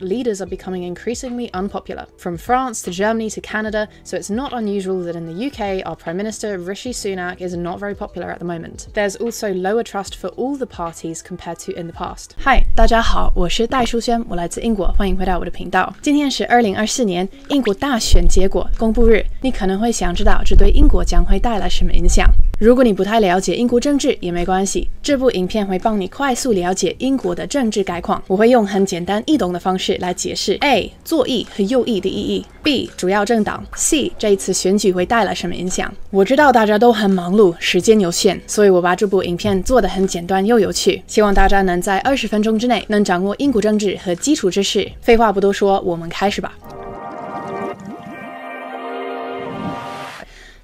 leaders are becoming increasingly unpopular, from France to Germany to Canada, so it's not unusual that in the UK, our Prime Minister Rishi Sunak is not very popular at the moment. There's also lower trust for all the parties compared to in the past. Hi, 大家好，我是戴舒萱，我来自英国，欢迎回到我的频道。今天是2024年英国大选结果公布日，你可能会想知道这对英国将会带来什么影响。如果你不太了解英国政治也没关系，这部影片会帮你快速了解英国的政治概况。我会用很简单易懂的方式来解释 A 左翼和右翼的意义， B 主要政党， C 这一次选举会带来什么影响。我知道大家都很忙碌，时间有限，所以我把这部影片做得很简单又有趣，希望大家能在20分钟之内能掌握英国政治和基础知识。废话不多说，我们开始吧。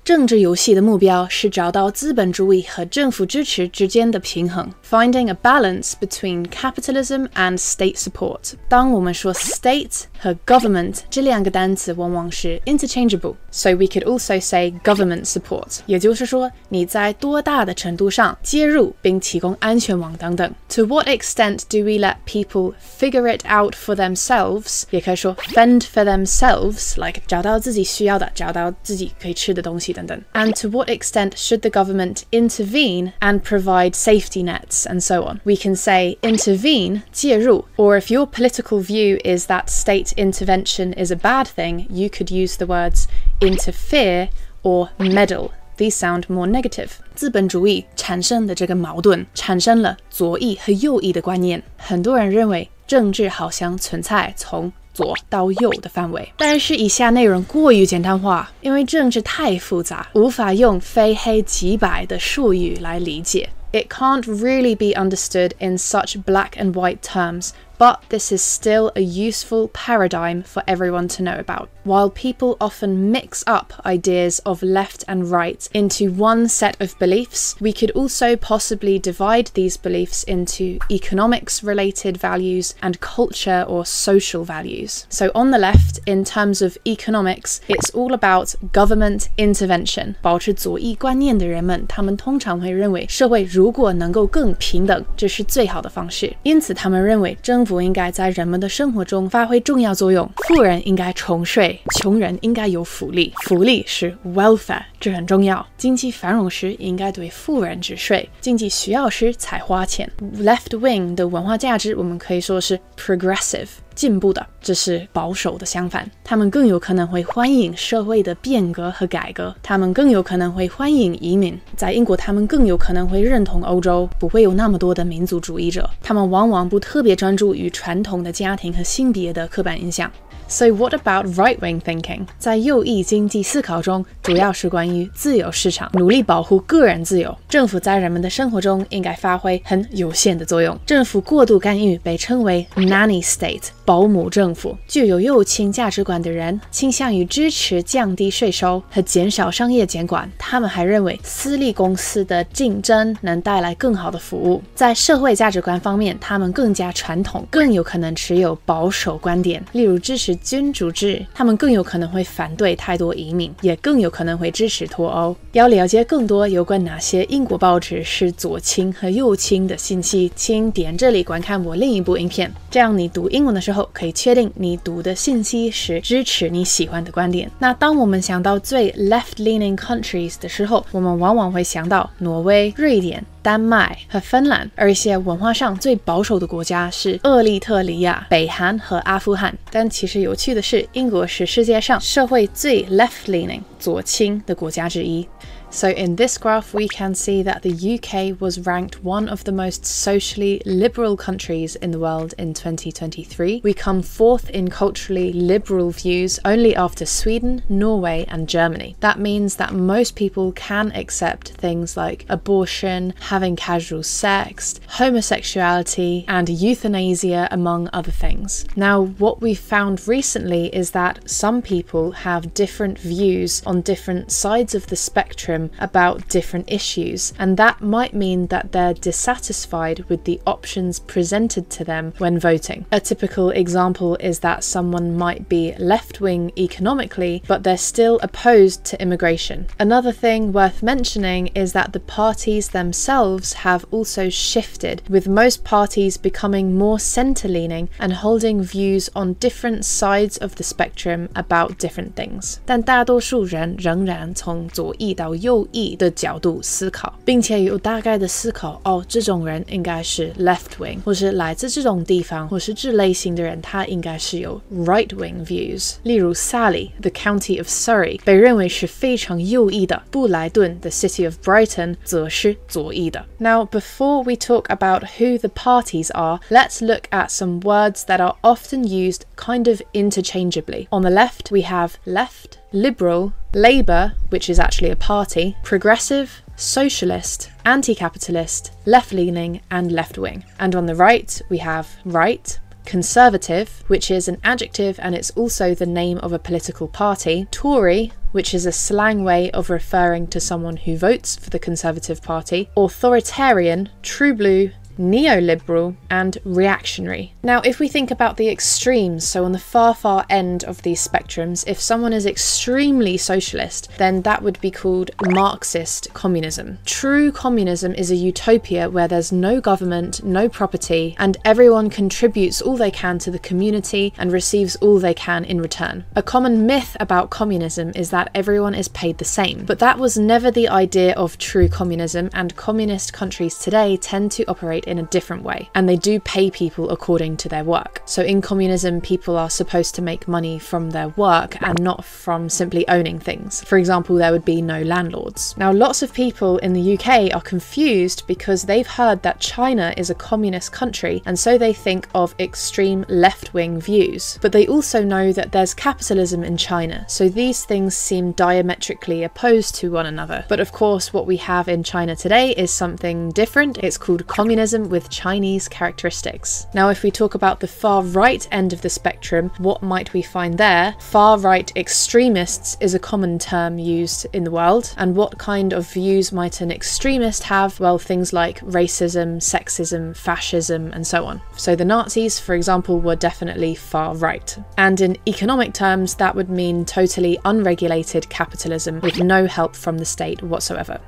政治游戏的目标是找到资本主义和政府支持之间的平衡 ，finding a balance between capitalism and state support。当我们说 state 和 government 这两个单词往往是 interchangeable，so we could also say government support。也就是说，你在多大的程度上介入并提供安全网等等。To what extent do we let people figure it out for themselves？ 也可以说 fend for themselves，like 找到自己需要的，找到自己可以吃的东西。And to what extent should the government intervene and provide safety nets and so on? We can say intervene, 介入, or if your political view is that state intervention is a bad thing, you could use the words interfere or meddle. These sound more negative. 资本主义产生的这个矛盾，产生了左翼和右翼的观念。很多人认为政治好像存在从左到右的范围，但是以下内容过于简单化，因为政治太复杂，无法用非黑即白的术语来理解。It can't really be understood in such black and white terms, but this is still a useful paradigm for everyone to know about. While people often mix up ideas of left and right into one set of beliefs, we could also possibly divide these beliefs into economics-related values and culture or social values. So on the left, in terms of economics, it's all about government intervention. 保持左翼观念的人们，他们通常会认为社会如果能够更平等，这是最好的方式。因此，他们认为政府应该在人们的生活中发挥重要作用，富人应该重税，穷人应该有福利，福利是 welfare， 这很重要。经济繁荣时应该对富人止税，经济需要时才花钱。Left wing 的文化价值我们可以说是 progressive， 进步的，这是保守的相反。他们更有可能会欢迎社会的变革和改革，他们更有可能会欢迎移民。在英国，他们更有可能会认同欧洲，不会有那么多的民族主义者。他们往往不特别专注于传统的家庭和性别的刻板印象。So what about right-wing thinking? 在右翼经济思考中，主要是关于自由市场，努力保护个人自由。政府在人们的生活中应该发挥很有限的作用。政府过度干预被称为 nanny state， 保姆政府。具有右倾价值观的人倾向于支持降低税收和减少商业监管。他们还认为私立公司的竞争能带来更好的服务。在社会价值观方面，他们更加传统，更有可能持有保守观点，例如支持君主制。他们更有可能会反对太多移民，也更有可能会支持脱欧。要了解更多有关哪些英国报纸是左倾和右倾的信息，请点这里观看我另一部影片，这样你读英文的时候可以确定你读的信息是支持你喜欢的观点。那当我们想到最 left-leaning countries 的时候，我们往往会想到挪威、瑞典、丹麦和芬兰，而一些文化上最保守的国家是厄立特里亚、北韩和阿富汗。但其实有趣的是，英国是世界上社会最 left-leaning 左倾的国家之一。So in this graph, we can see that the UK was ranked one of the most socially liberal countries in the world in 2023. We come fourth in culturally liberal views only after Sweden, Norway, and Germany. That means that most people can accept things like abortion, having casual sex, homosexuality, and euthanasia, among other things. Now, what we've found recently is that some people have different views on different sides of the spectrum spectrum about different issues, and that might mean that they're dissatisfied with the options presented to them when voting. A typical example is that someone might be left-wing economically, but they're still opposed to immigration. Another thing worth mentioning is that the parties themselves have also shifted, with most parties becoming more centre-leaning and holding views on different sides of the spectrum about different things. 但大多数人仍然从左翼到右翼的角度思考，并且有大概的思考，这种人应该是 left-wing， 或是来自这种地方，或是这类型的人，他应该是有 right-wing views。例如 Sally, the county of Surrey, 被认为是非常右翼的，布莱顿 the city of Brighton 则是左翼的。Now, before we talk about who the parties are, let's look at some words that are often used kind of interchangeably. On the left, we have left, liberal, Labour, which is actually a party, progressive, socialist, anti-capitalist, left-leaning, and left-wing. And on the right, we have right, conservative, which is an adjective and it's also the name of a political party, Tory, which is a slang way of referring to someone who votes for the Conservative Party, authoritarian, true blue, neoliberal, and reactionary. Now, if we think about the extremes, so on the far end of these spectrums, if someone is extremely socialist, then that would be called Marxist communism. True communism is a utopia where there's no government, no property, and everyone contributes all they can to the community and receives all they can in return. A common myth about communism is that everyone is paid the same, but that was never the idea of true communism, and communist countries today tend to operate in a different way, and they do pay people according to their work. So in communism, people are supposed to make money from their work and not from simply owning things. For example, there would be no landlords. Now, lots of people in the UK are confused because they've heard that China is a communist country, and so they think of extreme left-wing views. But they also know that there's capitalism in China, so these things seem diametrically opposed to one another. But of course, what we have in China today is something different. It's called communism with Chinese characteristics. Now, if we talk about the far right end of the spectrum, what might we find there? Far right extremists is a common term used in the world. And what kind of views might an extremist have? Well, things like racism, sexism, fascism, and so on. So the Nazis, for example, were definitely far right. And in economic terms, that would mean totally unregulated capitalism with no help from the state whatsoever.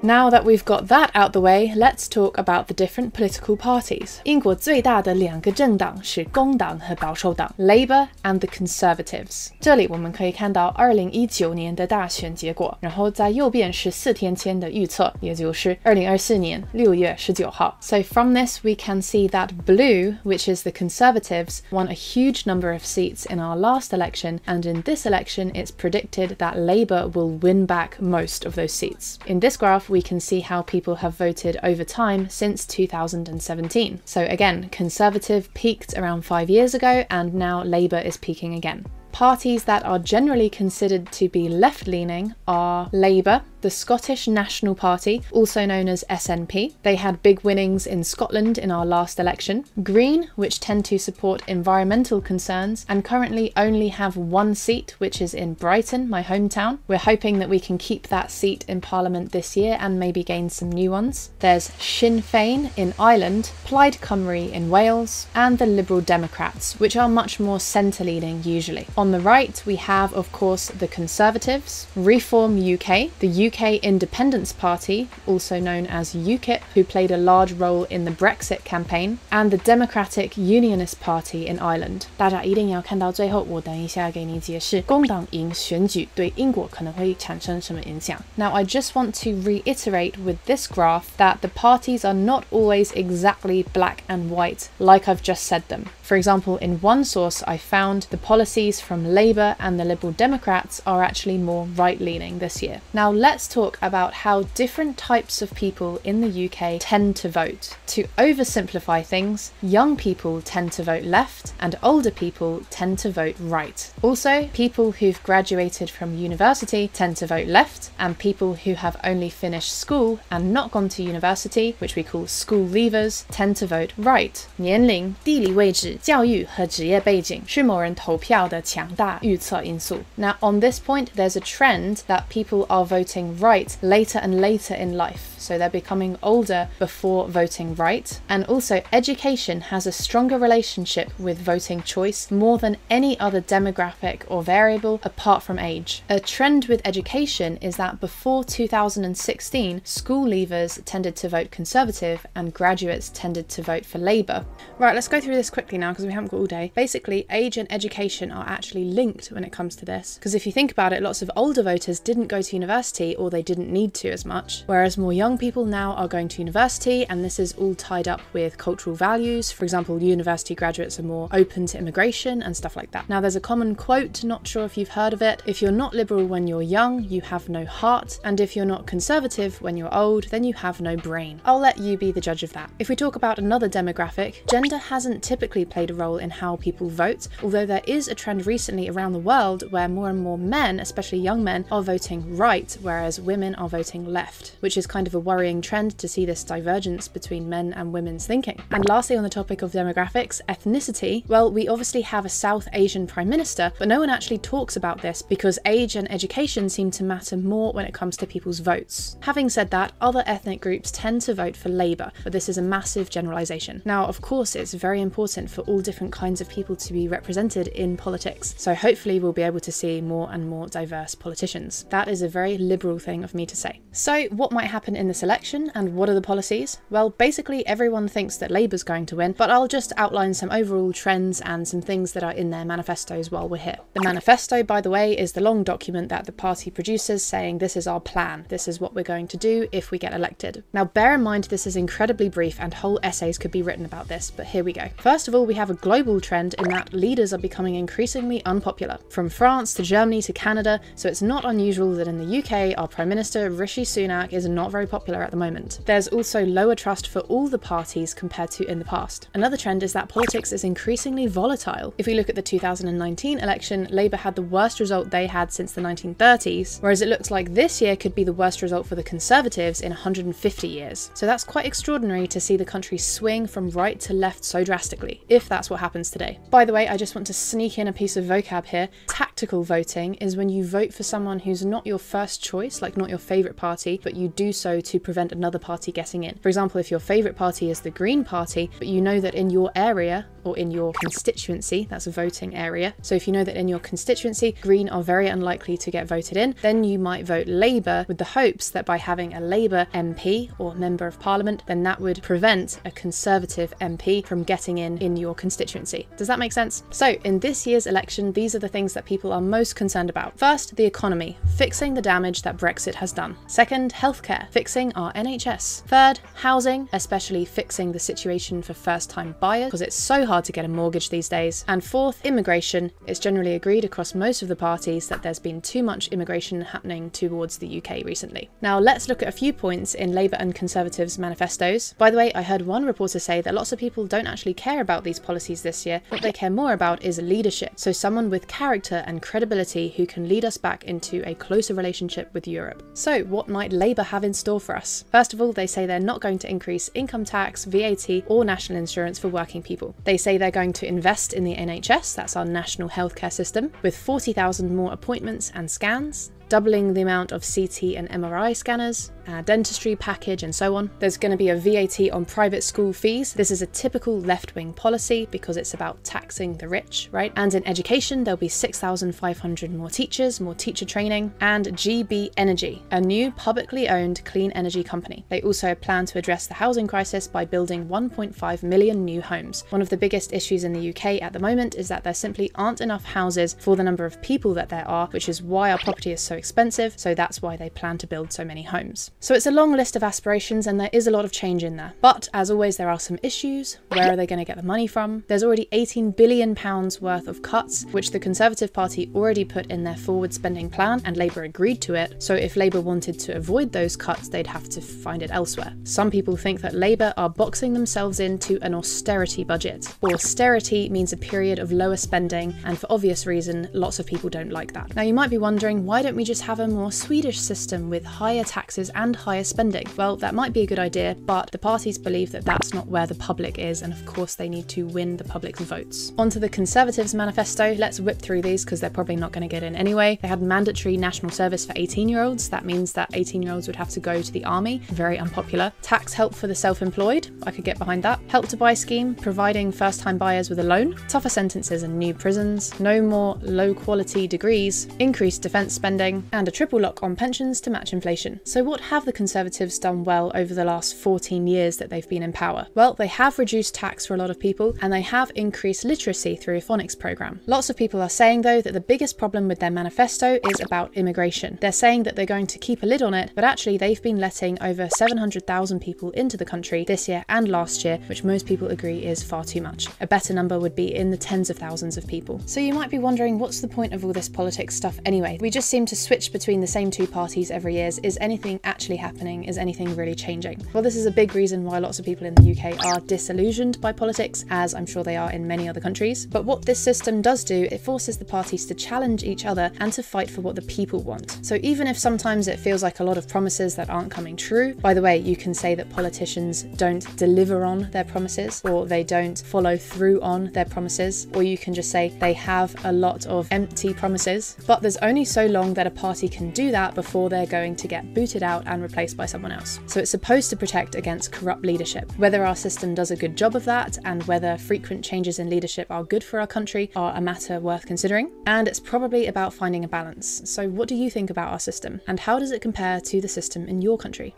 Now that we've got that out the way, let's talk about the different political parties. 英国最大的两个政党是工党和保守党 Labour and the Conservatives. 这里我们可以看到2019年的大选结果，然后在右边是4天前的预测，也就是2024年6月19号. So from this we can see that Blue, which is the Conservatives, won a huge number of seats in our last election, and in this election it's predicted that Labour will win back most of those seats. In this graph we can see how people have voted over time since 2017. So again, Conservative peaked around 5 years ago, and now Labour is peaking again. Parties that are generally considered to be left-leaning are Labour, the Scottish National Party, also known as SNP. They had big winnings in Scotland in our last election. Green, which tend to support environmental concerns and currently only have one seat, which is in Brighton, my hometown. We're hoping that we can keep that seat in Parliament this year and maybe gain some new ones. There's Sinn Féin in Ireland, Plaid Cymru in Wales, and the Liberal Democrats, which are much more centre-leaning usually. On the right, we have, of course, the Conservatives, Reform UK, the UK Independence Party, also known as UKIP, who played a large role in the Brexit campaign, and the Democratic Unionist Party in Ireland. 大家一定要看到最后，我等一下给你解释工党赢选举对英国可能会产生什么影响。Now, I just want to reiterate with this graph that the parties are not always exactly black and white, like I've just said them. For example, in one source I found the policies from Labour and the Liberal Democrats are actually more right-leaning this year. Now let's talk about how different types of people in the UK tend to vote. To oversimplify things, young people tend to vote left and older people tend to vote right. Also, people who've graduated from university tend to vote left, and people who have only finished school and not gone to university, which we call school leavers, tend to vote right. 年龄、地理位置、教育和职业背景是某人投票的前强大预测因素。Now, on this point, there's a trend that people are voting right later and later in life. So they're becoming older before voting right. And also, education has a stronger relationship with voting choice more than any other demographic or variable apart from age. A trend with education is that before 2016, school leavers tended to vote Conservative and graduates tended to vote for Labour. Right, let's go through this quickly now because we haven't got all day. Basically, age and education are actually linked when it comes to this. Because if you think about it, lots of older voters didn't go to university or they didn't need to as much, whereas more young people now are going to university, and this is all tied up with cultural values. For example, university graduates are more open to immigration and stuff like that. Now, there's a common quote, not sure if you've heard of it: if you're not liberal when you're young, you have no heart, and if you're not conservative when you're old, then you have no brain. I'll let you be the judge of that. If we talk about another demographic, gender hasn't typically played a role in how people vote, although there is a trend recently around the world where more and more men, especially young men, are voting right, whereas women are voting left, which is kind of a worrying trend to see this divergence between men and women's thinking. And lastly, on the topic of demographics, ethnicity, well, we obviously have a South Asian Prime Minister, but no one actually talks about this because age and education seem to matter more when it comes to people's votes. Having said that, other ethnic groups tend to vote for Labour, but this is a massive generalisation. Now, of course, it's very important for all different kinds of people to be represented in politics, so hopefully we'll be able to see more and more diverse politicians. That is a very liberal thing of me to say. So, what might happen in this election, and what are the policies? Well, basically everyone thinks that Labour's going to win, but I'll just outline some overall trends and some things that are in their manifestos while we're here. The manifesto, by the way, is the long document that the party produces saying this is our plan, this is what we're going to do if we get elected. Now, bear in mind this is incredibly brief and whole essays could be written about this, but here we go. First of all, we have a global trend in that leaders are becoming increasingly unpopular, from France to Germany to Canada, so it's not unusual that in the UK, our Prime Minister Rishi Sunak is not very popular at the moment. There's also lower trust for all the parties compared to in the past. Another trend is that politics is increasingly volatile. If we look at the 2019 election, Labour had the worst result they had since the 1930s, whereas it looks like this year could be the worst result for the Conservatives in 150 years. So that's quite extraordinary to see the country swing from right to left so drastically, if that's what happens today. By the way, I just want to sneak in a piece of vocab here. Tactical voting is when you vote for someone who's not your first choice, like not your favourite party, but you do so to prevent another party getting in. For example, if your favourite party is the Green Party, but you know that in your area or in your constituency, that's a voting area, so if you know that in your constituency Green are very unlikely to get voted in, then you might vote Labour with the hopes that by having a Labour MP or Member of Parliament, then that would prevent a Conservative MP from getting in your constituency. Does that make sense? So in this year's election, these are the things that people are most concerned about. First, the economy, fixing the damage that Brexit has done. Second, healthcare, fixing our NHS. Third, housing, especially fixing the situation for first-time buyers because it's so hard to get a mortgage these days. And fourth, immigration. It's generally agreed across most of the parties that there's been too much immigration happening towards the UK recently. Now let's look at a few points in Labour and Conservatives' manifestos. By the way, I heard one reporter say that lots of people don't actually care about these policies this year. What they care more about is leadership. So someone with character and credibility who can lead us back into a closer relationship with Europe. So what might Labour have in store for us? First of all, they say they're not going to increase income tax, VAT or national insurance for working people. They say they're going to invest in the NHS, that's our national healthcare system, with 40,000 more appointments and scans, doubling the amount of CT and MRI scanners, dentistry package and so on. There's going to be a VAT on private school fees. This is a typical left-wing policy because it's about taxing the rich, right? And in education, there'll be 6,500 more teachers, more teacher training, and GB Energy, a new publicly owned clean energy company. They also plan to address the housing crisis by building 1.5 million new homes. One of the biggest issues in the UK at the moment is that there simply aren't enough houses for the number of people that there are, which is why our property is so expensive, so that's why they plan to build so many homes. So it's a long list of aspirations and there is a lot of change in there. But as always, there are some issues. Where are they going to get the money from? There's already £18 billion worth of cuts, which the Conservative Party already put in their forward spending plan and Labour agreed to it. So if Labour wanted to avoid those cuts, they'd have to find it elsewhere. Some people think that Labour are boxing themselves into an austerity budget. Austerity means a period of lower spending, and for obvious reason, lots of people don't like that. Now you might be wondering, why don't we just have a more Swedish system with higher taxes and higher spending? Well, that might be a good idea, but the parties believe that that's not where the public is, and of course they need to win the public's votes. Onto the Conservatives' manifesto. Let's whip through these because they're probably not going to get in anyway. They had mandatory national service for 18-year-olds. That means that 18-year-olds would have to go to the army. Very unpopular. Tax help for the self-employed. I could get behind that. Help to Buy scheme, providing first-time buyers with a loan. Tougher sentences and new prisons. No more low-quality degrees. Increased defence spending. And a triple lock on pensions to match inflation. So what have the Conservatives done well over the last 14 years that they've been in power? Well, they have reduced tax for a lot of people, and they have increased literacy through a phonics program. Lots of people are saying, though, that the biggest problem with their manifesto is about immigration. They're saying that they're going to keep a lid on it, but actually they've been letting over 700,000 people into the country this year and last year, which most people agree is far too much. A better number would be in the tens of thousands of people. So you might be wondering, what's the point of all this politics stuff anyway? We just seem to switch between the same two parties every year. Is anything actually happening? Is anything really changing? Well, this is a big reason why lots of people in the UK are disillusioned by politics, as I'm sure they are in many other countries. But what this system does do, it forces the parties to challenge each other and to fight for what the people want. So even if sometimes it feels like a lot of promises that aren't coming true, by the way, you can say that politicians don't deliver on their promises, or they don't follow through on their promises, or you can just say they have a lot of empty promises. But there's only so long that a party can do that before they're going to get booted out and replaced by someone else. So it's supposed to protect against corrupt leadership. Whether our system does a good job of that, and whether frequent changes in leadership are good for our country, are a matter worth considering. And it's probably about finding a balance. So what do you think about our system, and how does it compare to the system in your country?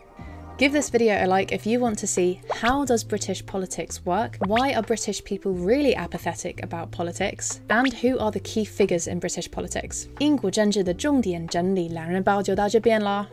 Give this video a like if you want to see how does British politics work, why are British people really apathetic about politics, and who are the key figures in British politics. 英国政治的重点整理懒人包就到这边啦。